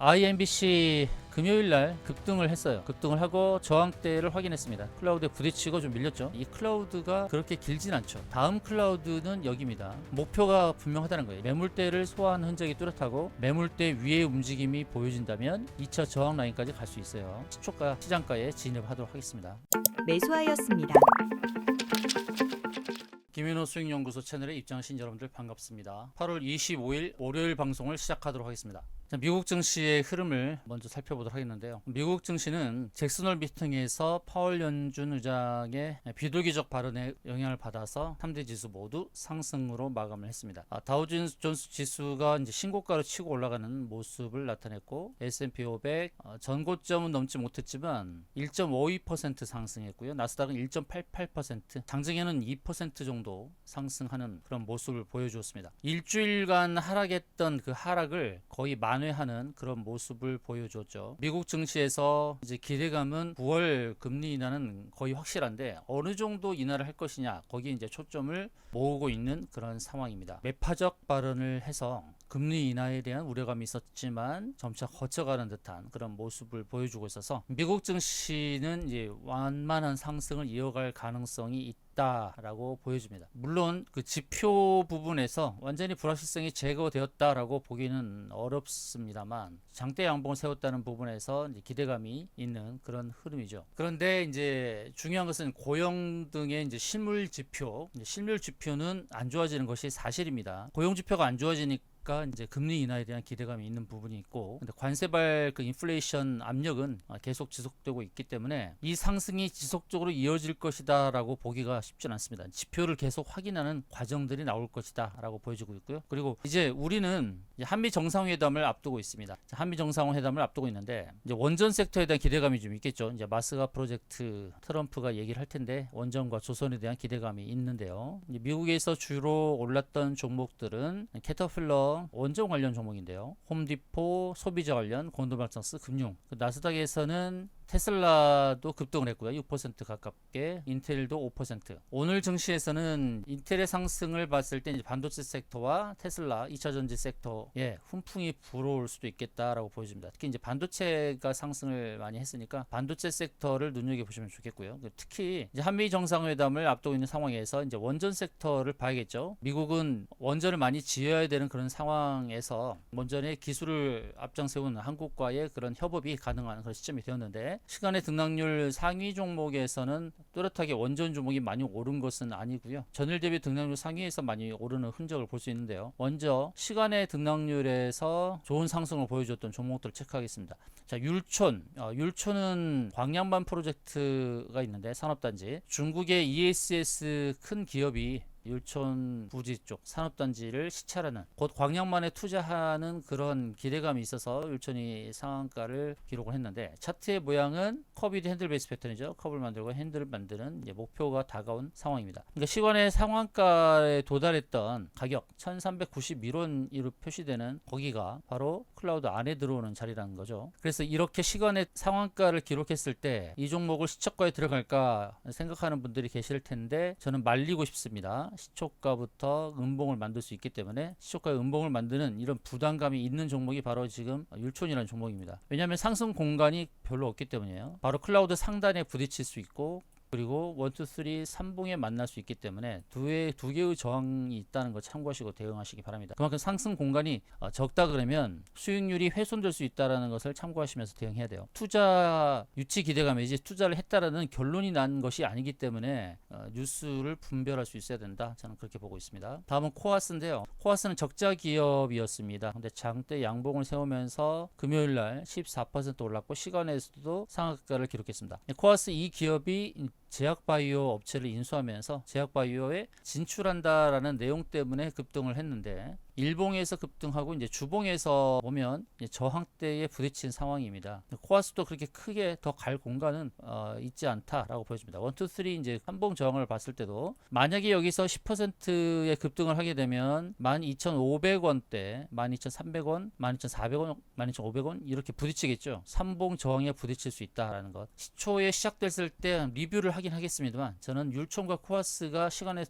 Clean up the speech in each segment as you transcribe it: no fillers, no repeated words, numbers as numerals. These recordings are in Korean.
IMBC 금요일날 급등을 했어요. 급등을 하고 저항대를 확인했습니다. 클라우드에 부딪히고 좀 밀렸죠. 이 클라우드가 그렇게 길진 않죠. 다음 클라우드는 여기입니다. 목표가 분명하다는 거예요. 매물대를 소화한 흔적이 뚜렷하고 매물대 위의 움직임이 보여진다면 2차 저항 라인까지 갈 수 있어요. 시초가 시장가에 진입하도록 하겠습니다. 매수하였습니다. 김윤호 수익연구소 채널에 입장하신 여러분들 반갑습니다. 8월 25일 월요일 방송을 시작하도록 하겠습니다. 미국 증시의 흐름을 먼저 살펴보도록 하겠는데요. 미국 증시는 잭슨홀 미팅에서 파월 연준 의장의 비둘기적 발언에 영향을 받아서 3대 지수 모두 상승으로 마감을 했습니다. 다우존스 지수가 이제 신고가로 치고 올라가는 모습을 나타냈고 S&P 500 전고점은 넘지 못했지만 1.52% 상승했고요. 나스닥은 1.88%, 장중에는 2% 정도 상승하는 그런 모습을 보여주었습니다. 일주일간 하락했던 그 하락을 거의 만회하는 그런 모습을 보여줬죠. 미국 증시에서 이제 기대감은 9월 금리 인하는 거의 확실한데 어느 정도 인하를 할 것이냐, 거기에 이제 초점을 모으고 있는 그런 상황입니다. 매파적 발언을 해서 금리 인하에 대한 우려감이 있었지만 점차 거쳐가는 듯한 그런 모습을 보여주고 있어서 미국 증시는 이제 완만한 상승을 이어갈 가능성이 있다라고 보여집니다. 물론 그 지표 부분에서 완전히 불확실성이 제거되었다라고 보기는 어렵습니다만 장대 양봉을 세웠다는 부분에서 이제 기대감이 있는 그런 흐름이죠. 그런데 이제 중요한 것은 고용 등의 이제 실물 지표는 안 좋아지는 것이 사실입니다. 고용 지표가 안 좋아지니까 이제 금리 인하에 대한 기대감이 있는 부분이 있고, 근데 관세발 그 인플레이션 압력은 계속 지속되고 있기 때문에 이 상승이 지속적으로 이어질 것이다라고 보기가 쉽진 않습니다. 지표를 계속 확인하는 과정들이 나올 것이다라고 보여지고 있고요. 그리고 이제 우리는 한미 정상회담을 앞두고 있습니다. 한미 정상회담을 앞두고 있는데 이제 원전 섹터에 대한 기대감이 좀 있겠죠. 이제 마스가 프로젝트 트럼프가 얘기를 할 텐데 원전과 조선에 대한 기대감이 있는데요. 이제 미국에서 주로 올랐던 종목들은 캐터필러 원전 관련 종목인데요. 홈디포 소비자 관련, 곤돌마상스 금융. 나스닥에서는 테슬라도 급등을 했고요. 6% 가깝게, 인텔도 5%. 오늘 증시에서는 인텔의 상승을 봤을 때 이제 반도체 섹터와 테슬라 2차전지 섹터에 훈풍이 불어올 수도 있겠다라고 보여집니다. 특히 이제 반도체가 상승을 많이 했으니까 반도체 섹터를 눈여겨보시면 좋겠고요. 특히 이제 한미 정상회담을 앞두고 있는 상황에서 이제 원전 섹터를 봐야겠죠. 미국은 원전을 많이 지어야 되는 그런 상황에서 원전의 기술을 앞장세운 한국과의 그런 협업이 가능한 그런 시점이 되었는데, 시간의 등락률 상위 종목에서는 뚜렷하게 원전 종목이 많이 오른 것은 아니고요. 전일 대비 등락률 상위에서 많이 오르는 흔적을 볼 수 있는데요. 먼저 시간의 등락률에서 좋은 상승을 보여줬던 종목들을 체크하겠습니다. 자, 율촌은 광양반 프로젝트가 있는데 산업단지, 중국의 ESS 큰 기업이 율촌 부지 쪽 산업단지를 시찰하는, 곧 광양만에 투자하는 그런 기대감이 있어서 율촌이 상한가를 기록을 했는데, 차트의 모양은 커비드 핸들 베이스 패턴이죠. 컵을 만들고 핸들을 만드는 이제 목표가 다가온 상황입니다. 그러니까 시간의 상한가에 도달했던 가격 1391원으로 표시되는 거기가 바로 클라우드 안에 들어오는 자리라는 거죠. 그래서 이렇게 시간의 상한가를 기록했을 때 이 종목을 시초가에 들어갈까 생각하는 분들이 계실 텐데, 저는 말리고 싶습니다. 시초가부터 음봉을 만들 수 있기 때문에 시초가에 음봉을 만드는 이런 부담감이 있는 종목이 바로 지금 율촌이라는 종목입니다. 왜냐하면 상승 공간이 별로 없기 때문이에요. 바로 클라우드 상단에 부딪힐 수 있고, 그리고 1, 2, 3, 3봉에 만날 수 있기 때문에 두 개의 저항이 있다는 거 참고하시고 대응하시기 바랍니다. 그만큼 상승 공간이 적다 그러면 수익률이 훼손될 수 있다는 것을 참고하시면서 대응해야 돼요. 투자 유치 기대감에 이제 투자를 했다라는 결론이 난 것이 아니기 때문에 뉴스를 분별할 수 있어야 된다. 저는 그렇게 보고 있습니다. 다음은 코아스인데요. 코아스는 적자 기업이었습니다. 근데 장대 양봉을 세우면서 금요일날 14% 올랐고 시간에서도 상한가를 기록했습니다. 코아스 이 기업이 제약바이오 업체를 인수하면서 제약바이오에 진출한다라는 내용 때문에 급등을 했는데, 일봉에서 급등하고 이제 주봉에서 보면 이제 저항대에 부딪힌 상황입니다. 코아스도 그렇게 크게 더 갈 공간은 있지 않다라고 보여집니다. 1, 2, 3 이제 한봉 저항을 봤을 때도 만약에 여기서 10%의 급등을 하게 되면 12,500원대, 12,300원, 12,400원, 12,500원 이렇게 부딪히겠죠. 3봉 저항에 부딪힐 수 있다라는 것. 시초에 시작됐을 때 리뷰를 하긴 하겠습니다만, 저는 율촌과 코아스가 시간의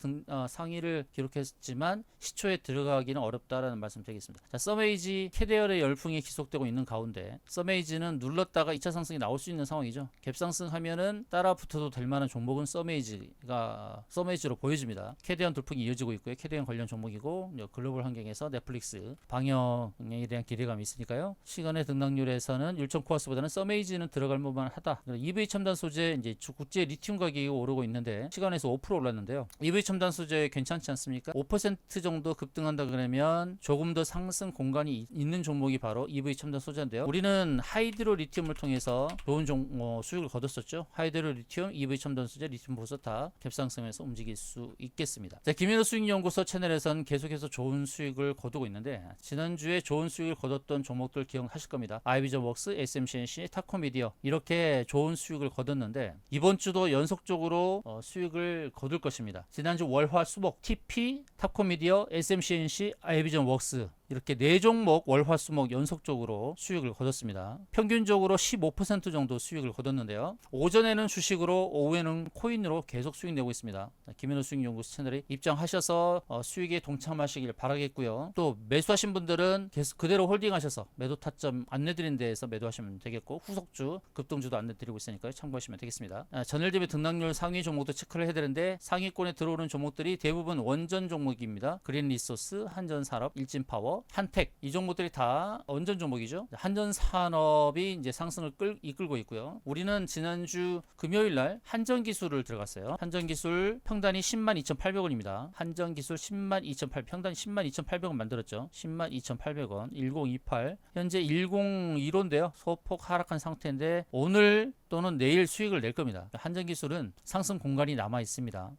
상위를 기록했지만 시초에 들어가기는 어렵다. 어렵다라는 말씀 드리겠습니다. 자, 서메이지 캐리어의 열풍이 지속되고 있는 가운데 서메이지는 눌렀다가 2차 상승이 나올 수 있는 상황이죠. 갭상승하면은 따라 붙어도 될 만한 종목은 서메이지로 보여집니다. 캐리어 돌풍이 이어지고 있고요. 캐리어 관련 종목이고 글로벌 환경에서 넷플릭스 방영에 대한 기대감이 있으니까요. 시간의 등락률에서는 율천 코아스보다는 서메이지는 들어갈 만하다. EV 첨단 소재 이제 국제 리튬 가격이 오르고 있는데 시간에서 5% 올랐는데요. EV 첨단 소재 괜찮지 않습니까? 5% 정도 급등한다 그러면 조금 더 상승 공간이 있는 종목이 바로 EV 첨단 소재인데요. 우리는 하이드로 리튬을 통해서 좋은 수익을 거뒀었죠. 하이드로 리튬, EV 첨단 소재, 리튬 보석 다 갭상승에서 움직일 수 있겠습니다. 자, 김현우 수익연구소 채널에서는 계속해서 좋은 수익을 거두고 있는데 지난주에 좋은 수익을 거뒀던 종목들 기억하실 겁니다. 아이비전웍스, SMCNC, 타코미디어 이렇게 좋은 수익을 거뒀는데 이번 주도 연속적으로 수익을 거둘 것입니다. 지난주 월화 수목 TP, 타코미디어, SMCNC, 아이비전웍스 이렇게 4종목 월화수목 연속적으로 수익을 거뒀습니다. 평균적으로 15% 정도 수익을 거뒀는데요. 오전에는 주식으로 오후에는 코인으로 계속 수익 내고 있습니다. 김현우 수익연구소 채널에 입장하셔서 수익에 동참하시길 바라겠고요. 또 매수하신 분들은 계속 그대로 홀딩하셔서 매도 타점 안내드린 데에서 매도하시면 되겠고 후속주 급등주도 안내드리고 있으니까 참고하시면 되겠습니다. 전일 대비 등락률 상위 종목도 체크를 해야 되는데 상위권에 들어오는 종목들이 대부분 원전 종목입니다. 그린리소스, 한전산업, 일진파워, 한택 이 종목들이 다 원전 종목이죠. 한전산업이 이제 상승을 이끌고 있고요. 우리는 지난주 금요일날 한전기술을 들어갔어요. 한전기술 평단이 102,800원입니다. 한전기술 102,800원 평단 102,800원 만들었죠. 102,800원 1028 현재 101호인데요. 소폭 하락한 상태인데 오늘 또는 내일 수익을 낼 겁니다. 한전기술은 상승 공간이 남아 있습니다.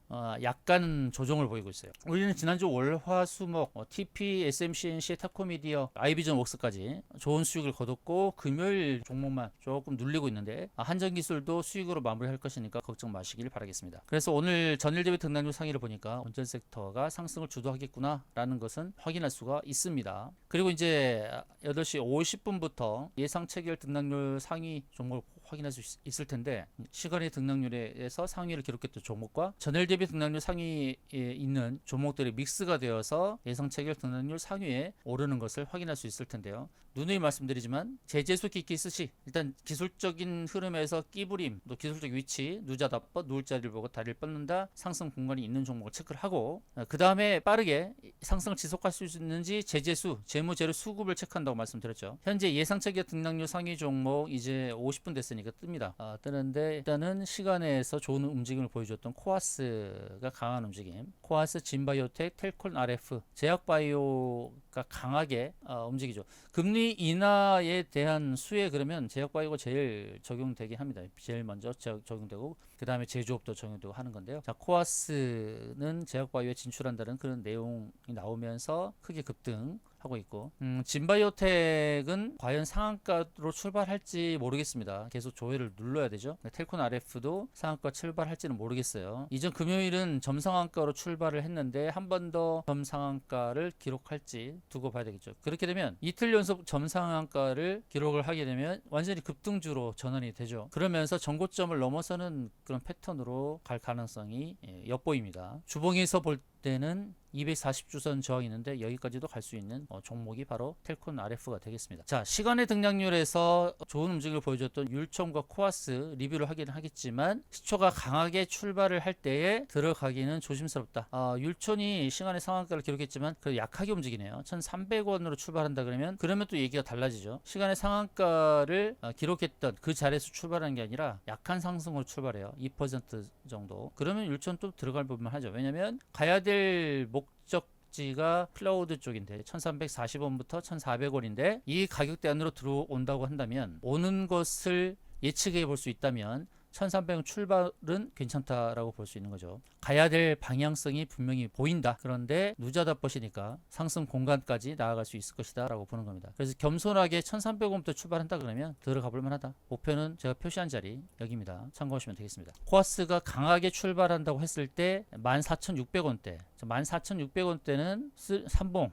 약간 조정을 보이고 있어요. 우리는 지난주 월화수목 TP, SMCNC, 타코미디어, 아이비전웍스까지 좋은 수익을 거뒀고 금요일 종목만 조금 눌리고 있는데 한전기술도 수익으로 마무리할 것이니까 걱정 마시길 바라겠습니다. 그래서 오늘 전일 대비 등락률 상위를 보니까 원전 섹터가 상승을 주도하겠구나 라는 것은 확인할 수가 있습니다. 그리고 이제 8시 50분부터 예상 체결 등락률 상위 종목을 확인할 수 있을 텐데 시간의 등락률에서 상위를 기록했던 종목과 전일 대비 등락률 상위에 있는 종목들이 믹스가 되어서 예상 체결 등락률 상위에 오르는 것을 확인할 수 있을 텐데요. 누누이 말씀드리지만 제재수 기기 스시 일단 기술적인 흐름에서 끼부림 또 기술적 위치 누자다뻗 누울 자리를 보고 다리를 뻗는다 상승 공간이 있는 종목을 체크를 하고 그 다음에 빠르게 상승을 지속할 수 있는지 제재수 재무제로 수급을 체크한다고 말씀드렸죠. 현재 예상 체결 등락률 상위 종목 이제 50분 됐으니까 뜹니다. 뜨는데 일단은 시간에서 좋은 움직임을 보여줬던 코아스가 강한 움직임 코아스, 진바이오텍, 텔콘 RF 제약바이오가 강하게 움직이죠. 금리 인하에 대한 수혜 그러면 제약바이오가 제일 적용되긴 합니다. 제일 먼저 적용되고 그 다음에 제조업도 적용되고 하는 건데요. 자, 코아스는 제약바이오에 진출한다는 그런 내용이 나오면서 크게 급등하고 있고 진바이오텍은 과연 상한가로 출발할지 모르겠습니다. 계속 조회를 눌러야 되죠. 텔콘 RF도 상한가 출발할지는 모르겠어요. 이전 금요일은 점상한가로 출발을 했는데 한 번 더 점상한가를 기록할지 두고 봐야 되겠죠. 그렇게 되면 이틀 연속 점상한가를 기록을 하게 되면 완전히 급등주로 전환이 되죠. 그러면서 전고점을 넘어서는 그런 패턴으로 갈 가능성이 엿보입니다. 주봉에서 볼 때는 240주선 저항이 있는데 여기까지도 갈 수 있는 종목이 바로 텔콘 RF가 되겠습니다. 자, 시간의 등락률에서 좋은 움직임을 보여줬던 율천과 코아스 리뷰를 하긴 하겠지만 시초가 강하게 출발을 할 때에 들어가기는 조심스럽다. 율천이 시간의 상한가를 기록했지만 그래도 약하게 움직이네요. 1,300원으로 출발한다 그러면 또 얘기가 달라지죠. 시간의 상한가를 기록했던 그 자리에서 출발하는 게 아니라 약한 상승으로 출발해요. 2% 정도. 그러면 율천 또 들어갈 부분만 하죠. 왜냐면 가야 될 목적지가 클라우드 쪽인데 1340원부터 1400원인데 이 가격대 안으로 들어온다고 한다면 오는 것을 예측해 볼 수 있다면 1300원 출발은 괜찮다라고 볼 수 있는 거죠. 가야 될 방향성이 분명히 보인다. 그런데 누자다뻗이니까 상승 공간까지 나아갈 수 있을 것이다 라고 보는 겁니다. 그래서 겸손하게 1300원부터 출발한다 그러면 들어가 볼 만하다. 목표는 제가 표시한 자리 여기입니다. 참고하시면 되겠습니다. 코아스가 강하게 출발한다고 했을 때 14,600원대 14,600원대는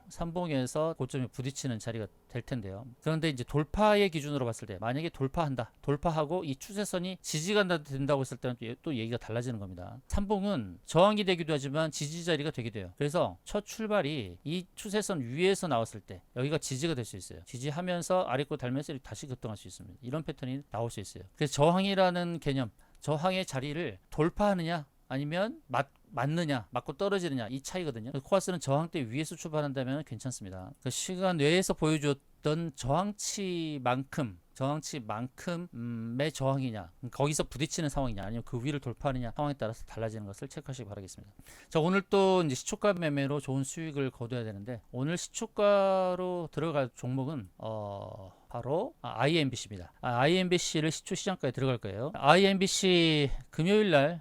삼봉에서 고점에 부딪히는 자리가 될 텐데요. 그런데 이제 돌파의 기준으로 봤을 때 만약에 돌파하고 이 추세선이 지지가 된다고 했을 때는 또 얘기가 달라지는 겁니다. 삼봉은 저항이 되기도 하지만 지지 자리가 되기도 해요. 그래서 첫 출발이 이 추세선 위에서 나왔을 때 여기가 지지가 될 수 있어요. 지지하면서 아래거 달면서 다시 급등할 수 있습니다. 이런 패턴이 나올 수 있어요. 그래서 저항이라는 개념, 저항의 자리를 돌파하느냐 아니면 맞고 떨어지느냐 이 차이거든요. 코아스는 저항대 위에서 출발한다면 괜찮습니다. 그 시간 외에서 보여줬던 저항치만큼의 저항이냐, 거기서 부딪히는 상황이냐, 아니면 그 위를 돌파하느냐 상황에 따라서 달라지는 것을 체크하시기 바라겠습니다. 자, 오늘 또 이제 시초가 매매로 좋은 수익을 거둬야 되는데 오늘 시초가로 들어갈 종목은 바로 IMBC입니다. IMBC를 시초 시장가에 들어갈 거예요. IMBC 금요일에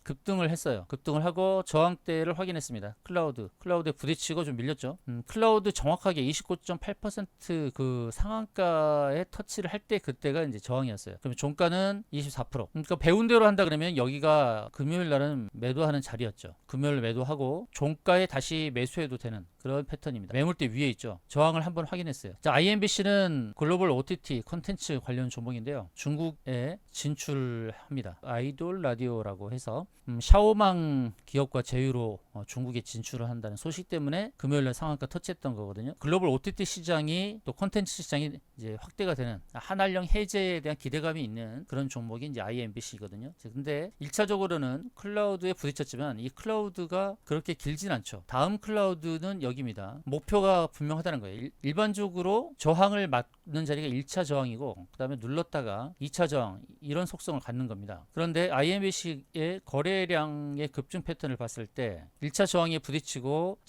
급등을 했어요. 급등을 하고 저항대를 확인했습니다. 클라우드에 부딪히고 좀 밀렸죠. 클라우드 정확하게 29.8% 그 상한가에 터치를 할 때 그때가 이제 저항이었어요. 그럼 종가는 24%. 그러니까 배운 대로 한다 그러면 여기가 금요일 날은 매도하는 자리였죠. 금요일 매도하고 종가에 다시 매수해도 되는 그런 패턴입니다. 매물대 위에 있죠. 저항을 한번 확인했어요. 자, IMBC는 글로벌 OTT 콘텐츠 관련 종목인데요. 중국에 진출합니다. 아이돌 라디오라고 해서 샤오망 기업과 제휴로 중국에 진출을 한다는 소식 때문에 금요일날 상한가 터치했던 거거든요. 글로벌 OTT 시장이 또 콘텐츠 시장이 이제 확대가 되는 한알령 해제에 대한 기대감이 있는 그런 종목이 이제 IMBC거든요. 근데 1차적으로는 클라우드에 부딪혔지만 이 클라우드가 그렇게 길진 않죠. 다음 클라우드는 여기입니다. 목표가 분명하다는 거예요. 일반적으로 저항을 맞는 자리가 1차 저항이고 그 다음에 눌렀다가 2차 저항 이런 속성을 갖는 겁니다. 그런데 IMBC의 거래량의 급증 패턴을 봤을 때 1차 저항에 부딪히고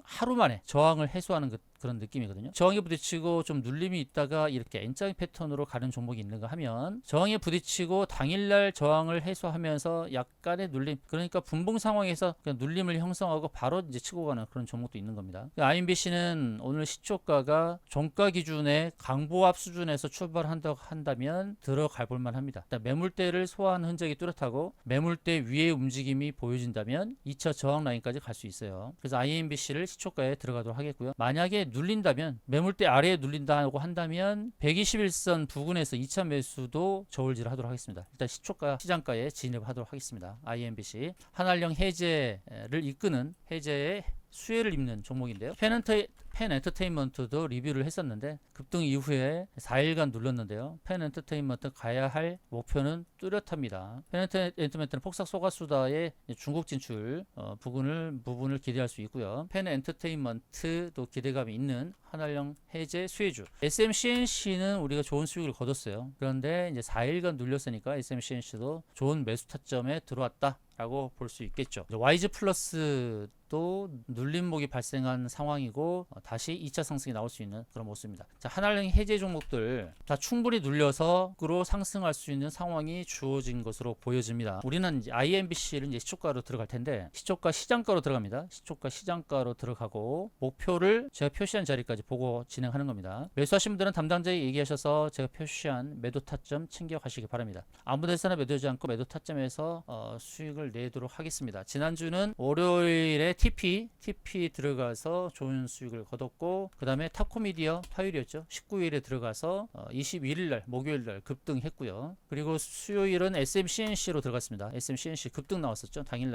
하루 만에 저항을 해소하는 그런 느낌이거든요. 저항에 부딪히고 좀 눌림이 있다가 이렇게 N자 패턴으로 가는 종목이 있는가 하면 저항에 부딪히고 당일날 저항을 해소하면서 약간의 눌림, 그러니까 분봉 상황에서 그냥 눌림을 형성하고 바로 이제 치고 가는 그런 종목도 있는 겁니다. IMBC는 오늘 시초가가 종가 기준의 강보합 수준에서 출발한다고 한다면 들어갈 볼만 합니다. 매물대를 소화한 흔적이 뚜렷하고 매물대 위의 움직임이 보여진다면 2차 저항 라인까지 갈 수 있어요. 그래서 IMBC를 시초가에 들어가도록 하겠고요. 만약에 눌린다면 매물대 아래에 눌린다고 한다면 121선 부근에서 2차 매수도 저울질 하도록 하겠습니다. 일단 시초가 시장가에 진입하도록 하겠습니다. IMBC 한알령 해제를 이끄는 해제의 수혜를 입는 종목인데요. 펜 엔터테인먼트도 리뷰를 했었는데 급등 이후에 4일간 눌렀는데요. 펜 엔터테인먼트 가야 할 목표는 뚜렷합니다. 펜 엔터테인먼트는 폭삭 소가수다의 중국 진출 부분을 기대할 수 있고요. 펜 엔터테인먼트도 기대감이 있는 한알령 해제 수혜주. SMCNC는 우리가 좋은 수익을 거뒀어요. 그런데 이제 4일간 눌렸으니까 SMCNC도 좋은 매수 타점에 들어왔다 라고 볼 수 있겠죠. YG 플러스도 눌림목이 발생한 상황이고 다시 2차 상승이 나올 수 있는 그런 모습입니다. 자, 한알령 해제 종목들 다 충분히 눌려서 으로 상승할 수 있는 상황이 주어진 것으로 보여집니다. 우리는 이제 IMBC를 이제 시초가로 들어갈 텐데 시초가 시장가로 들어갑니다. 시초가 시장가로 들어가고 목표를 제가 표시한 자리까지 보고 진행하는 겁니다. 매수하신 분들은 담당자에 얘기하셔서 제가 표시한 매도 타점 챙겨 가시기 바랍니다. 아무 데서나 매도하지 않고 매도 타점에서 수익을 내도록 하겠습니다. 지난주는 월요일에 TP 들어가서 좋은 수익을 거뒀고 그 다음에 탑코미디어 화요일이었죠. 19일에 들어가서 21일날 목요일날 급등했고요. 그리고 수요일은 SMCNC로 들어갔습니다. SMCNC 급등 나왔었죠. 당일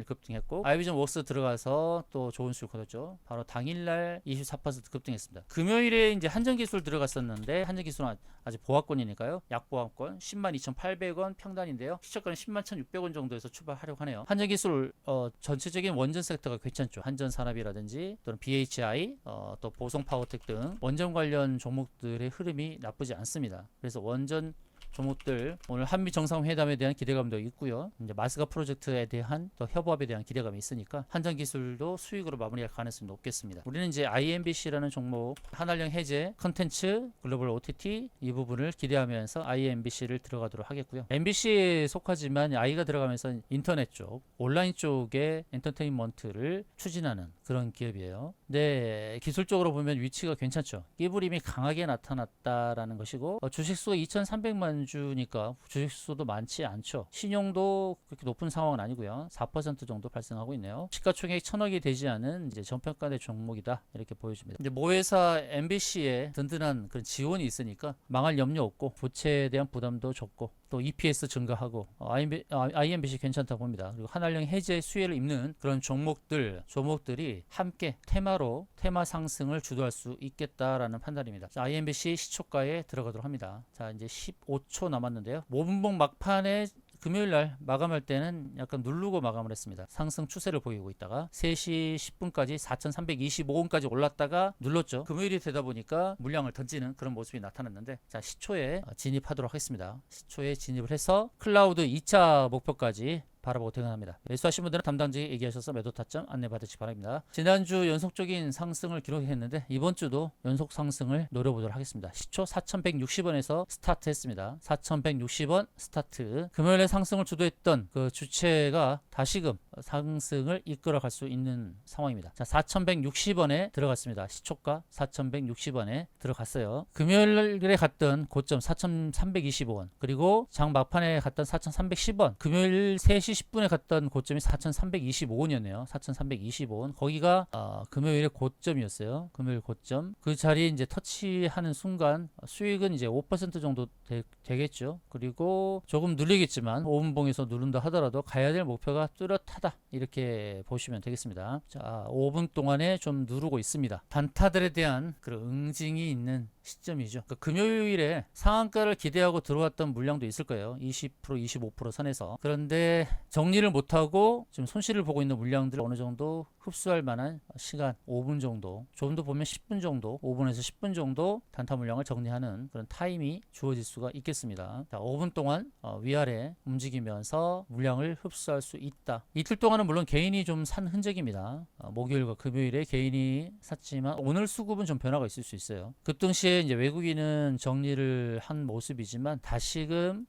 급등했고 아이비전 웍스 들어가서 또 좋은 수익 거뒀죠. 바로 당일날 24% 급등했습니다. 금요일에 이제 한전기술 들어갔었는데 한전기술은 아직 보합권이니까요. 약보합권 102,800원 평단인데요. 시초가는 101,600원 정도에서 출발하려고 하네요. 한전기술 전체적인 원전 섹터가 괜찮죠. 한전산업이라든지 또는 BHI 또 보성파워텍 등 원전 관련 종목들의 흐름이 나쁘지 않습니다. 그래서 원전 종목들 오늘 한미 정상회담에 대한 기대감도 있고요. 이제 마스가 프로젝트에 대한 또 협업에 대한 기대감이 있으니까 한전기술도 수익으로 마무리할 가능성이 높겠습니다. 우리는 이제 IMBC라는 종목 한알령 해제 컨텐츠 글로벌 OTT 이 부분을 기대하면서 IMBC를 들어가도록 하겠고요. MBC에 속하지만 I가 들어가면서 인터넷 쪽 온라인 쪽의 엔터테인먼트를 추진하는 그런 기업이에요. 네, 기술적으로 보면 위치가 괜찮죠. 끼부림이 강하게 나타났다라는 것이고 주식수가 2,300만 지난주니까 주식수도 많지 않죠. 신용도 그렇게 높은 상황은 아니고요. 4% 정도 발생하고 있네요. 시가총액 1000억이 되지 않은 이제 저평가된 종목이다 이렇게 보여줍니다. 이제 모회사 MBC에 든든한 그런 지원이 있으니까 망할 염려 없고 부채에 대한 부담도 적고 또 EPS 증가하고 IMBC 괜찮다 봅니다. 그리고 한알령 해제 수혜를 입는 그런 종목들이 함께 테마 상승을 주도할 수 있겠다라는 판단입니다. 자, IMBC 시초가에 들어가도록 합니다. 자, 이제 15초 남았는데요. 5분봉 막판에 금요일 날 마감할 때는 약간 누르고 마감을 했습니다. 상승 추세를 보이고 있다가 3시 10분까지 4,325원까지 올랐다가 눌렀죠. 금요일이 되다 보니까 물량을 던지는 그런 모습이 나타났는데, 자, 시초에 진입하도록 하겠습니다. 시초에 진입을 해서 클라우드 2차 목표까지 바라보고 퇴근합니다. 매수하신 분들은 담당자에 얘기하셔서 매도 타점 안내받으시기 바랍니다. 지난주 연속적인 상승을 기록했는데 이번 주도 연속 상승을 노려보도록 하겠습니다. 시초 4,160원에서 스타트했습니다. 4,160원 스타트. 금요일에 상승을 주도했던 그 주체가 다시금 상승을 이끌어갈 수 있는 상황입니다. 자, 4,160원에 들어갔습니다. 시초가 4,160원에 들어갔어요. 금요일에 갔던 고점 4,325원, 그리고 장 막판에 갔던 4,310원, 금요일 3시 10분에 갔던 고점이 4,325원이었네요. 4,325원. 거기가 금요일의 고점이었어요. 금요일 고점. 그 자리에 이제 터치하는 순간 수익은 이제 5% 정도 되겠죠. 그리고 조금 눌리겠지만 5분봉에서 누른다 하더라도 가야 될 목표가 뚜렷하다 이렇게 보시면 되겠습니다. 자, 5분 동안에 좀 누르고 있습니다. 단타들에 대한 그런 응징이 있는 시점이죠. 그러니까 금요일에 상한가를 기대하고 들어왔던 물량도 있을 거예요. 20%, 25% 선에서. 그런데 정리를 못하고 지금 손실을 보고 있는 물량들을 어느 정도 흡수할 만한 시간 5분 정도, 좀 더 보면 10분 정도, 5분에서 10분 정도 단타 물량을 정리하는 그런 타임이 주어질 수가 있겠습니다. 자, 5분 동안 위아래 움직이면서 물량을 흡수할 수 있다. 이틀 동안은 물론 개인이 좀 산 흔적입니다. 목요일과 금요일에 개인이 샀지만 오늘 수급은 좀 변화가 있을 수 있어요. 급등 시에 이제 외국인은 정리를 한 모습이지만 다시금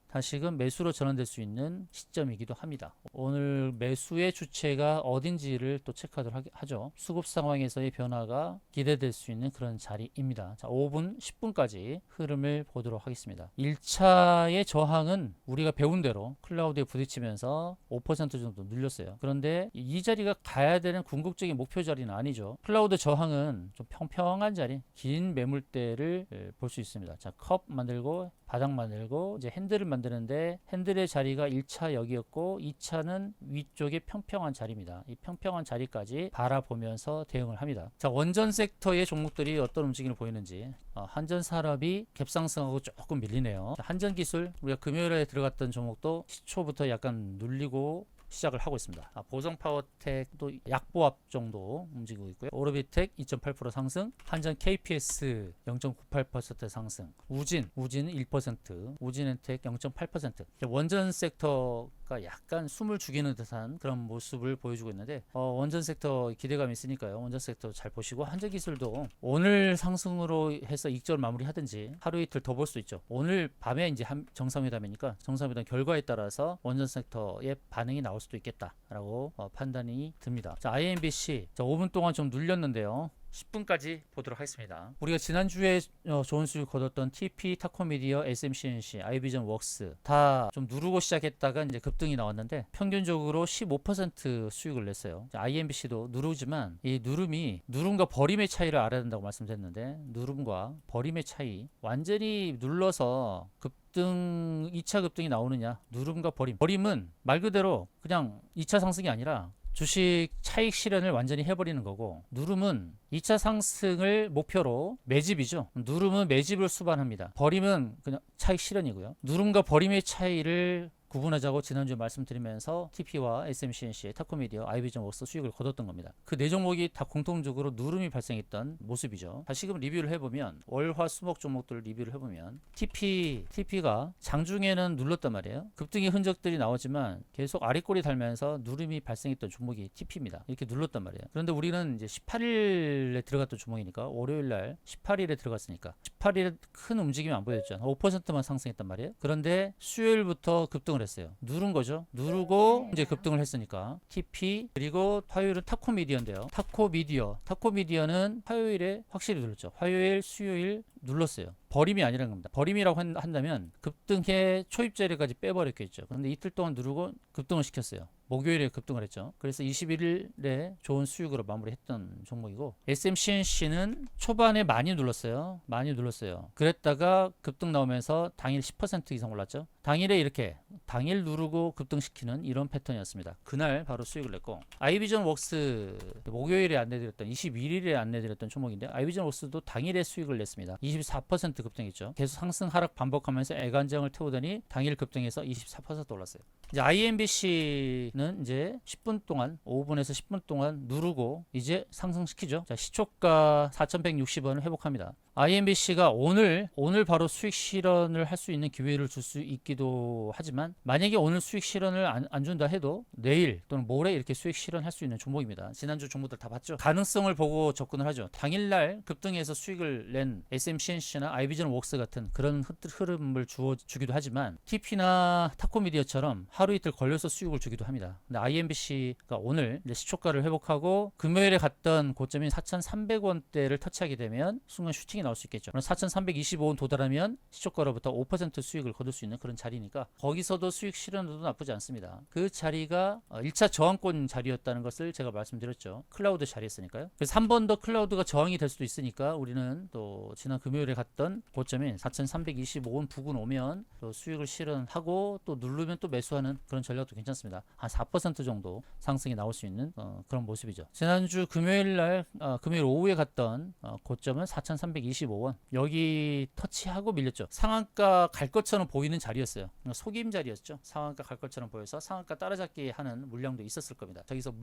매수로 전환될 수 있는 시점이기도 합니다. 오늘 매수의 주체가 어딘지를 또 체크하도록 하죠. 수급 상황에서의 변화가 기대될 수 있는 그런 자리입니다. 자, 5분, 10분까지 흐름을 보도록 하겠습니다. 1차의 저항은 우리가 배운 대로 클라우드에 부딪히면서 5% 정도 눌렸어요. 그런데 이 자리가 가야 되는 궁극적인 목표 자리는 아니죠. 클라우드 저항은 좀 평평한 자리, 긴 매물대를 볼 수 있습니다. 자, 컵 만들고 바닥 만들고 이제 핸들을 만드는데 핸들의 자리가 1차 여기였고 2차는 위쪽에 평평한 자리입니다. 이 평평한 자리까지 바라보면서 대응을 합니다. 자, 원전 섹터의 종목들이 어떤 움직임을 보이는지. 한전산업이 갭상승하고 조금 밀리네요. 자, 한전기술, 우리가 금요일에 들어갔던 종목도 시초부터 약간 눌리고 시작을 하고 있습니다. 보성파워텍도 약보합 정도 움직이고 있고요. 오르비텍 2.8% 상승, 한전 KPS 0.98% 상승, 우진은 1%, 우진엔텍 0.8%. 원전 섹터가 약간 숨을 죽이는 듯한 그런 모습을 보여주고 있는데 원전 섹터 기대감이 있으니까요. 원전 섹터 잘 보시고 한전기술도 오늘 상승으로 해서 익절 마무리하든지 하루 이틀 더 볼 수 있죠. 오늘 밤에 이제 정상회담이니까 정상회담 결과에 따라서 원전 섹터의 반응이 나올 수도 있겠다라고 판단이 듭니다. 자, IMBC 5분 동안 좀 눌렸는데요. 10분까지 보도록 하겠습니다. 우리가 지난주에 좋은 수익 거뒀던 TP, 타코미디어, SMCNC, 아이비전 웍스 다 좀 누르고 시작했다가 이제 급등이 나왔는데 평균적으로 15% 수익을 냈어요. IMBC도 누르지만 이 누름과 버림의 차이를 알아야 된다고 말씀드렸는데, 누름과 버림의 차이, 완전히 눌러서 2차 급등이 나오느냐, 누름과 버림은 말 그대로 그냥 2차 상승이 아니라 주식 차익 실현을 완전히 해버리는 거고, 누름은 2차 상승을 목표로 매집이죠. 누름은 매집을 수반합니다. 버림은 그냥 차익 실현이고요. 누름과 버림의 차이를 구분하자고 지난주에 말씀드리면서 TP와 SMCNC, 타코미디어, 아이비전 웍스 수익을 거뒀던 겁니다. 그 네 종목이 다 공통적으로 누름이 발생했던 모습이죠. 다시금 리뷰를 해보면, 월화수목 종목들을 리뷰를 해보면 TP가 장중에는 눌렀단 말이에요. 급등의 흔적들이 나오지만 계속 아래꼬리 달면서 누름이 발생했던 종목이 TP입니다. 이렇게 눌렀단 말이에요. 그런데 우리는 이제 18일에 들어갔던 종목이니까, 월요일날 18일에 들어갔으니까 18일에 큰 움직임이 안 보였잖아. 5%만 상승했단 말이에요. 그런데 수요일부터 급등을 했어요. 누른 거죠. 누르고 이제 급등을 했으니까 TP, 그리고 화요일은 타코미디어인데요. 타코미디어는 화요일에 확실히 눌렀죠. 화요일, 수요일 눌렀어요. 버림이 아니라는 겁니다. 버림이라고 한다면 급등해 초입 자리까지 빼버렸겠죠. 그런데 이틀 동안 누르고 급등을 시켰어요. 목요일에 급등을 했죠. 그래서 21일에 좋은 수익으로 마무리했던 종목이고, SMCNC는 초반에 많이 눌렀어요. 많이 눌렀어요. 그랬다가 급등 나오면서 당일 10% 이상 올랐죠. 당일에 이렇게 당일 누르고 급등시키는 이런 패턴이었습니다. 그날 바로 수익을 냈고, 아이비전 웍스 목요일에 안내드렸던 21일에 안내드렸던 종목인데, 아이비전 웍스도 당일에 수익을 냈습니다. 24% 급등했죠. 계속 상승 하락 반복하면서 애간장을 태우더니 당일 급등해서 24% 올랐어요. 이제 IMBC는 이제 10분 동안 5분에서 10분 동안 누르고 이제 상승시키죠. 자, 시초가 4,160원을 회복합니다. IMBC가 오늘 바로 수익 실현을 할 수 있는 기회를 줄 수 있기도 하지만, 만약에 오늘 수익 실현을 안 준다 해도 내일 또는 모레 이렇게 수익 실현할 수 있는 종목입니다. 지난주 종목들 다 봤죠. 가능성을 보고 접근을 하죠. 당일날 급등해서 수익을 낸 SMCNC나 아이비전 웍스 같은 그런 흐름을 주기도 하지만, TP나 타코미디어처럼 하루 이틀 걸려서 수익을 주기도 합니다. 근데 IMBC가 오늘 이제 시초가를 회복하고 금요일에 갔던 고점인 4,300원대를 터치하게 되면 순간 슈팅이 나올 수 있겠죠. 4,325원 도달하면 시초가로부터 5% 수익을 거둘 수 있는 그런 자리니까 거기서도 수익 실현도 나쁘지 않습니다. 그 자리가 1차 저항권 자리였다는 것을 제가 말씀드렸죠. 클라우드 자리였으니까요. 그래서 한 번 더 클라우드가 저항이 될 수도 있으니까 우리는 또 지난 금요일에 갔던 고점인 4,325원 부근 오면 또 수익을 실현하고 또 누르면 또 매수하는 그런 전략도 괜찮습니다. 한 4% 정도 상승이 나올 수 있는 그런 모습이죠. 지난주 금요일 오후에 갔던 고점은 4,325원, 여기 터치하고 밀렸죠. 상한가 갈 것처럼 보이는 자리였어요. 속임 자리였죠. 상한가 갈 것처럼 보여서 상한가 따라잡기 하는 물량도 있었을 겁니다. 저기서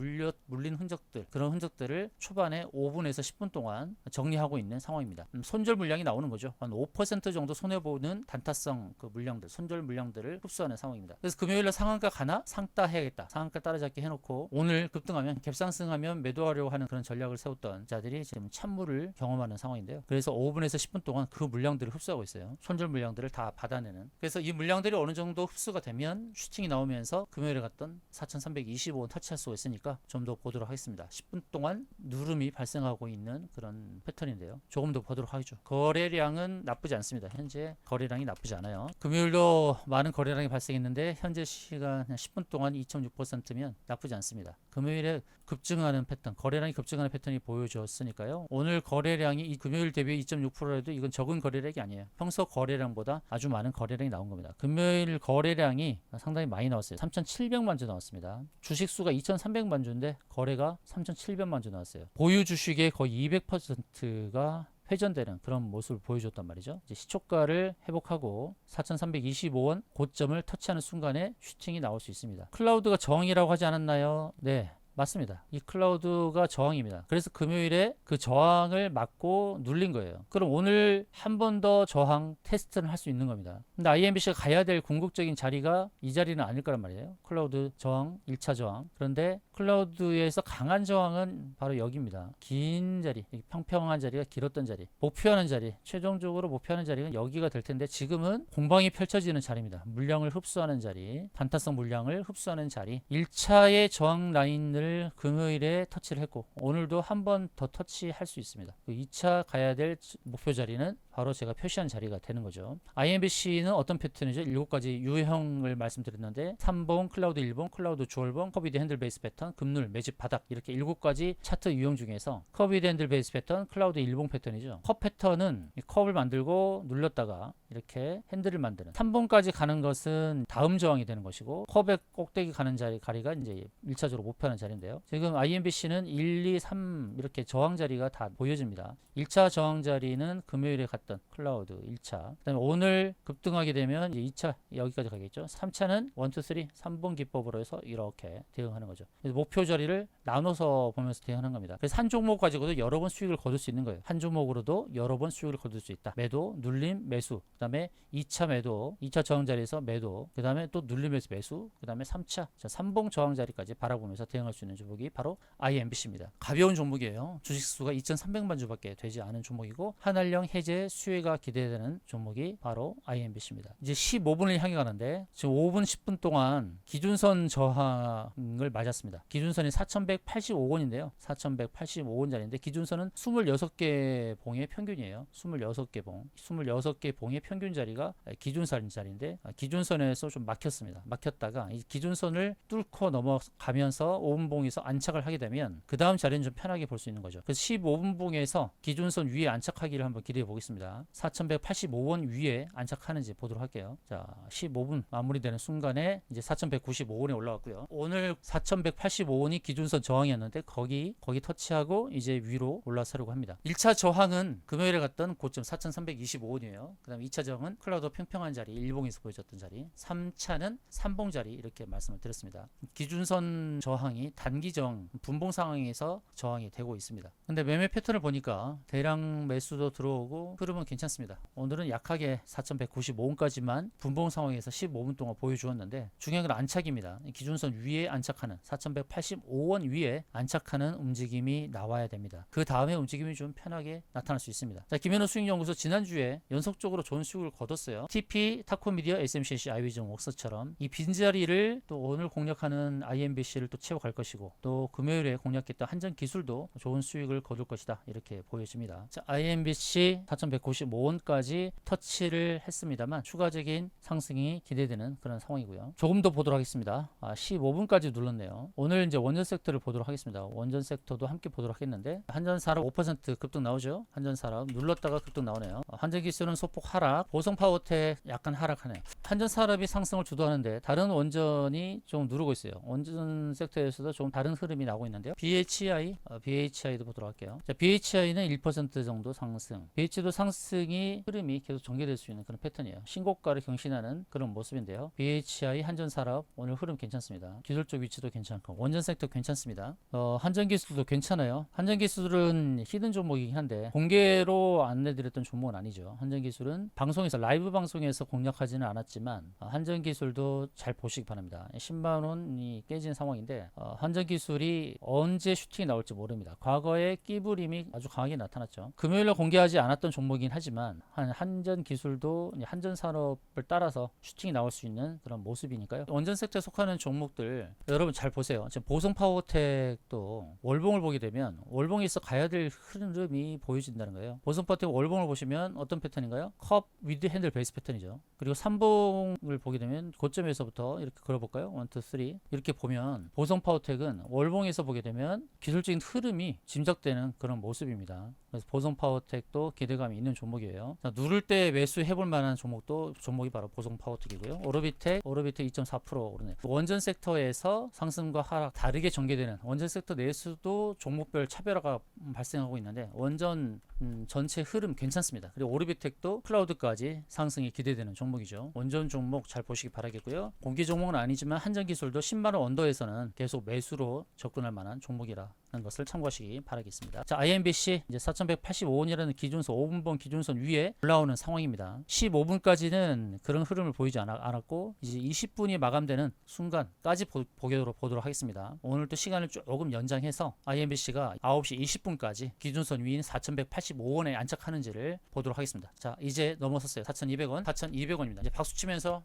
물린 흔적들, 그런 흔적들을 초반에 5분에서 10분 동안 정리하고 있는 상황입니다. 손절 물량이 나오는 거죠. 한 5% 정도 손해보는 단타성 그 물량들, 손절 물량들을 흡수하는 상황입니다. 그래서 금요일날 상한가 가나 상따 해야겠다, 상한가 따라잡기 해놓고 오늘 급등하면 갭상승하면 매도하려고 하는 그런 전략을 세웠던 자들이 지금 찬물을 경험하는 상황인데요. 그래서 5분에서 10분 동안 그 물량들을 흡수하고 있어요. 손절 물량들을 다 받아내는. 그래서 이 물량들이 어느 정도 흡수가 되면 슈팅이 나오면서 금요일에 갔던 4,325원 터치할 수가 있으니까 좀 더 보도록 하겠습니다. 10분 동안 누름이 발생하고 있는 그런 패턴인데요. 조금 더 보도록 하겠죠. 거래량은 나쁘지 않습니다. 현재 거래량이 나쁘지 않아요. 금요일도 많은 거래량이 발생했는데 현재 시간 10분 동안 2.6%면 나쁘지 않습니다. 금요일에 급증하는 패턴, 거래량이 급증하는 패턴이 보여줬으니까요. 오늘 거래량이 이 금요일 대비 2.6%라도 이건 적은 거래량이 아니에요. 평소 거래량보다 아주 많은 거래량이 나온 겁니다. 금요일 거래량이 상당히 많이 나왔어요. 3,700만 주 나왔습니다. 주식수가 2,300만 주인데 거래가 3,700만 주 나왔어요. 보유 주식의 거의 200%가 회전되는 그런 모습을 보여줬단 말이죠. 이제 시초가를 회복하고 4,325원 고점을 터치하는 순간에 슈팅이 나올 수 있습니다. 클라우드가 저항이라고 하지 않았나요? 네, 맞습니다. 이 클라우드가 저항입니다. 그래서 금요일에 그 저항을 막고 눌린 거예요. 그럼 오늘 한 번 더 저항 테스트를 할 수 있는 겁니다. 근데 IMBC가 가야 될 궁극적인 자리가 이 자리는 아닐 거란 말이에요. 클라우드 저항, 1차 저항. 그런데 클라우드에서 강한 저항은 바로 여기입니다. 긴 자리, 평평한 자리가 길었던 자리, 목표하는 자리, 최종적으로 목표하는 자리가 여기가 될 텐데 지금은 공방이 펼쳐지는 자리입니다. 물량을 흡수하는 자리, 단타성 물량을 흡수하는 자리. 1차의 저항 라인을 금요일에 터치를 했고 오늘도 한 번 더 터치할 수 있습니다. 2차 가야 될 목표 자리는 바로 제가 표시한 자리가 되는 거죠. IMBC는 어떤 패턴이죠? 7가지 유형을 말씀드렸는데 3번, 클라우드 1번, 클라우드 주얼번, 커비드 핸들 베이스 패턴, 급눌, 매집, 바닥 이렇게 7가지 차트 유형 중에서 커비드 핸들 베이스 패턴, 클라우드 1번 패턴이죠. 컵 패턴은 컵을 만들고 눌렀다가 이렇게 핸들을 만드는 3번까지 가는 것은 다음 저항이 되는 것이고 컵의 꼭대기 가는 자리가 이제 1차적으로 목표하는 자리인데요. 지금 IMBC는 1, 2, 3 이렇게 저항 자리가 다 보여집니다. 1차 저항 자리는 금요일에 갔던 클라우드 1차. 그다음에 오늘 급등하게 되면 이제 2차 여기까지 가겠죠. 3차는 1, 2, 3, 3번 기법으로 해서 이렇게 대응하는 거죠. 그래서 목표 자리를 나눠서 보면서 대응하는 겁니다. 그래서 한 종목 가지고도 여러 번 수익을 거둘 수 있는 거예요. 한 종목으로도 여러 번 수익을 거둘 수 있다. 매도, 눌림, 매수. 그다음에 2차 매도, 2차 저항 자리에서 매도. 그다음에 또 눌림에서 매수. 그다음에 3차 3봉 저항 자리까지 바라보면서 대응할 수 있는 종목이 바로 IMBC입니다. 가벼운 종목이에요. 주식수가 2,300만 주밖에 되지 않은 종목이고 한알령 해제 수혜가 기대되는 종목이 바로 IMBC입니다. 이제 15분을 향해 가는데 지금 5분 10분 동안 기준선 저항을 맞았습니다. 기준선이 4,185원인데요. 4,185원짜리인데 기준선은 26개 봉의 평균이에요. 26개 봉. 26개 봉의 평균 자리가 기준선 자리인데 기준선에서 좀 막혔습니다. 막혔다가 이 기준선을 뚫고 넘어가면서 5분 봉에서 안착을 하게 되면 그 다음 자리는 좀 편하게 볼 수 있는 거죠. 그래서 15분 봉에서 기준선 위에 안착하기를 한번 기대해 보겠습니다. 4,185원 위에 안착하는지 보도록 할게요. 자, 15분 마무리되는 순간에 이제 4,195원에 올라왔고요. 오늘 4,185원이 기준선 저항이었는데 거기 터치하고 이제 위로 올라서려고 합니다. 1차 저항은 금요일에 갔던 고점 4,325원이에요. 그 다음에 2차 저항은 클라우드 평평한 자리, 일봉에서 보여줬던 자리, 3차는 삼봉 자리 이렇게 말씀을 드렸습니다. 기준선 저항이 단기 저항, 분봉 상황에서 저항이 되고 있습니다. 근데 매매 패턴을 보니까 대량 매수도 들어오고 흐름은 괜찮습니다. 오늘은 약하게 4,195원까지만 분봉 상황에서 15분 동안 보여주었는데 중요한 건 안착입니다. 기준선 위에 안착하는 4,185원 위에 안착하는 움직임이 나와야 됩니다. 그 다음에 움직임이 좀 편하게 나타날 수 있습니다. 자, 김현우 수익연구소 지난주에 연속적으로 좋은 수익을 거뒀어요. TP, 타코미디어, SMCC, 아이비전, 웍스처럼 이 빈자리를 또 오늘 공략하는 IMBC를 또 채워갈 것이고 또 금요일에 공략했던 한전기술도 좋은 수익을 거둘 것이다 이렇게 보여집니다. 자, IMBC 4,195원까지 터치를 했습니다만 추가적인 상승이 기대되는 그런 상황이고요. 조금 더 보도록 하겠습니다. 15분까지 눌렀네요. 오늘 이제 원전 섹터를 보도록 하겠습니다. 원전 섹터도 함께 보도록 하겠는데 한전산업 5% 급등 나오죠. 한전산업 눌렀다가 급등 나오네요. 한전기술은 소폭 하락, 보성파워텍 약간 하락하네요. 한전산업이 상승을 주도하는데 다른 원전이 좀 누르고 있어요. 원전 섹터에서도 좀 다른 흐름이 나오고 있는데요. BHI도 보도록 할게요. 자, BHI는 1% 정도 상승. BH도 상승이 흐름이 계속 전개될 수 있는 그런 패턴이에요. 신고가를 경신하는 그런 모습인데요. BHI 한전산업 오늘 흐름 괜찮습니다. 기술적 위치도 괜찮고 원전 섹터 괜찮습니다. 한전기술도 괜찮아요. 한전기술은 히든 종목이긴 한데 공개로 안내드렸던 종목은 아니죠. 한전기술은 방송에서 라이브 방송에서 공략하지는 않았지만 한전기술도 잘 보시기 바랍니다. 10만원이 깨진 상황인데 한전기술이 언제 슈팅이 나올지 모릅니다. 과거에 끼부림이 아주 강하게 나타났죠. 금요일에 공개하지 않았던 종목이긴 하지만 한전기술도 한전산업을 따라서 슈팅이 나올 수 있는 그런 모습이니까요. 원전 섹터에 속하는 종목들 여러분 잘 보세요. 지금 보성파워텍도 월봉을 보게 되면 월봉에서 가야 될 흐름이 보여진다는 거예요. 보성파워텍 월봉을 보시면 어떤 패턴인가요? 컵 위드 핸들 베이스 패턴이죠. 그리고 삼봉을 보게 되면 고점에서부터 이렇게 걸어볼까요? 1, 2, 3 이렇게 보면 보성파워텍은 월봉에서 보게 되면 기술적인 흐름이 짐작되는 그런 모습입니다. 그래서 보성파워텍도 기대감이 있는 종목이에요. 자, 누를 때 매수해볼 만한 종목이 바로 보성파워텍이고요. 오르비텍 2.4% 오르네요. 원전 섹터에서 상승과 하락 다르게 전개되는 원전 섹터 내에서도 종목별 차별화가 발생하고 있는데 원전 전체 흐름 괜찮습니다. 그리고 오르비텍도 클라우드까지 상승이 기대되는 종목이죠. 원전 종목 잘 보시기 바라겠고요. 공개 종목은 아니지만 한전기술도 10만원 언더에서는 계속 매수로 접근할 만한 종목이라는 것을 참고하시기 바라겠습니다. 자, IMBC 이제 4,185원이라는 기준선 5분봉 기준선 위에 올라오는 상황입니다. 15분까지는 그런 흐름을 보이지 않았고 이제 20분이 마감되는 순간까지 보도록 하겠습니다. 오늘도 시간을 조금 연장해서 IMBC가 9시 20분까지 기준선 위인 4,185원에 안착하는지를 보도록 하겠습니다. 자, 이제 넘어섰어요. 4,200원, 4,200원입니다. 이제 박수 치면서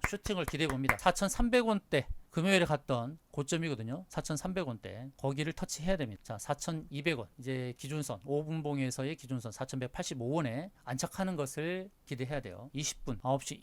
슈팅을 기대해 봅니다. 4,300원대 금요일에 갔던 고점이거든요. 4,300원대 거기를 터치해야 됩니다. 자, 4,200원 이제 기준선 5분봉에서의 기준선 4,185원에 안착하는 것을 기대해야 돼요. 20분 9시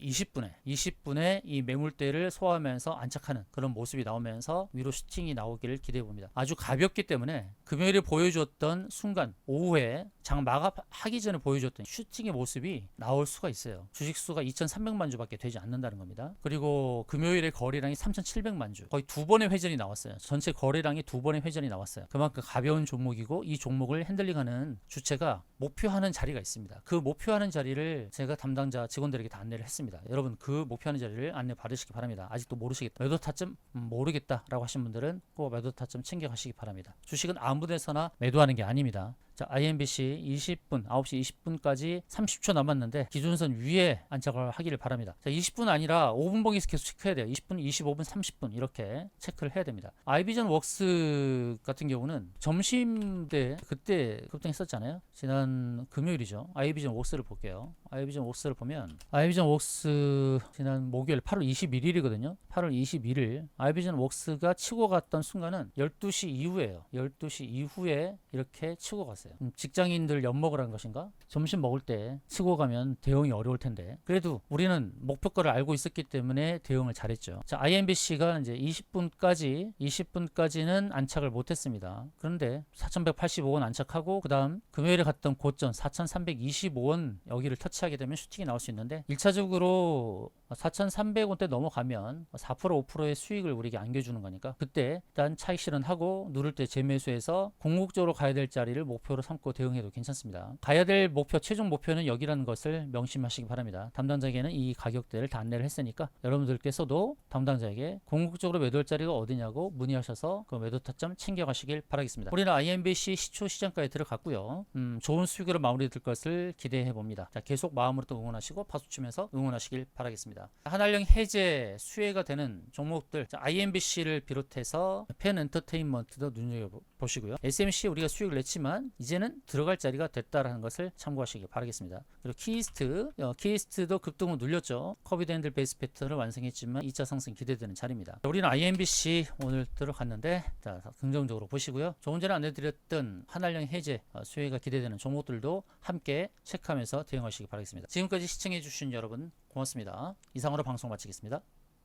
20분에 이 매물대를 소화하면서 안착하는 그런 모습이 나오면서 위로 슈팅이 나오기를 기대해 봅니다. 아주 가볍기 때문에 금요일에 보여줬던 순간 오후에 장 마감하기 전에 보여줬던 슈팅의 모습이 나올 수가 있어요. 주식수가 2,300만 주밖에 되지 않는다는 겁니다. 그리고 금요일에 거래량이 3,700만 주 거의 두 번의 회전이 나왔어요. 전체 거래량이 두 번의 회전이 나왔어요. 그만큼 가벼운 종목이고 이 종목을 핸들링하는 주체가 목표하는 자리가 있습니다. 그 목표하는 자리를 제가 담당자 직원들에게 다 안내를 했습니다. 여러분 그 목표하는 자리를 안내 받으시기 바랍니다. 아직도 모르시겠다. 매도 타점 모르겠다 라고 하신 분들은 꼭 매도 타점 챙겨가시기 바랍니다. 주식은 아무 데서나 매도하는 게 아닙니다. 자, IMBC 20분, 9시 20분까지 30초 남았는데 기준선 위에 안착을 하기를 바랍니다. 자, 20분 아니라 5분 봉에서 계속 체크해야 돼요. 20분, 25분, 30분 이렇게 체크를 해야 됩니다. 아이비전 웍스 같은 경우는 점심 때 그때 급등했었잖아요. 지난 금요일이죠. 아이비전 웍스를 볼게요. 아이비전 웍스를 보면 아이비전 웍스 지난 목요일 8월 21일이거든요. 8월 21일 아이비전 웍스가 치고 갔던 순간은 12시 이후에요. 12시 이후에 이렇게 치고 갔어요. 직장인들 엿먹으라는 것인가? 점심 먹을 때 치고 가면 대응이 어려울 텐데 그래도 우리는 목표가를 알고 있었기 때문에 대응을 잘했죠. 자, IMBC가 이제 20분까지는 안착을 못했습니다. 그런데 4,185원 안착하고 그 다음 금요일에 갔던 고점 4,325원 여기를 터치하게 되면 슈팅이 나올 수 있는데 1차적으로 4,300원대 넘어가면 4% 5%의 수익을 우리에게 안겨주는 거니까 그때 일단 차익 실현하고 누를 때 재매수해서 궁극적으로 가야 될 자리를 목표로 삼고 대응해도 괜찮습니다. 가야 될 목표 최종 목표는 여기라는 것을 명심하시기 바랍니다. 담당자에게는 이 가격대를 다 안내를 했으니까 여러분들께서도 담당자에게 궁극적으로 매도할 자리가 어디냐고 문의하셔서 그 매도 타점 챙겨가시길 바라겠습니다. 우리는 IMBC 시초 시장가에 들어갔고요. 좋은 수익으로 마무리될 것을 기대해 봅니다. 자, 계속 마음으로 또 응원하시고 박수 치면서 응원하시길 바라겠습니다. 한알령 해제 수혜가 되는 종목들 IMBC를 비롯해서 펜 엔터테인먼트도 눈여겨보시고요. SMC 우리가 수익을 냈지만 이제는 들어갈 자리가 됐다라는 것을 참고하시길 바라겠습니다. 그리고 키이스트도 급등을 눌렸죠. 커비드 핸들 베이스 패턴을 완성했지만 2차 상승 기대되는 자리입니다. 우리는 IMBC 오늘 들어갔는데 자, 긍정적으로 보시고요. 조금 전에 안내드렸던 한알령 해제 수혜가 기대되는 종목들도 함께 체크하면서 대응하시기 바라겠습니다. 지금까지 시청해주신 여러분 고맙습니다. 이상으로 방송 마치겠습니다.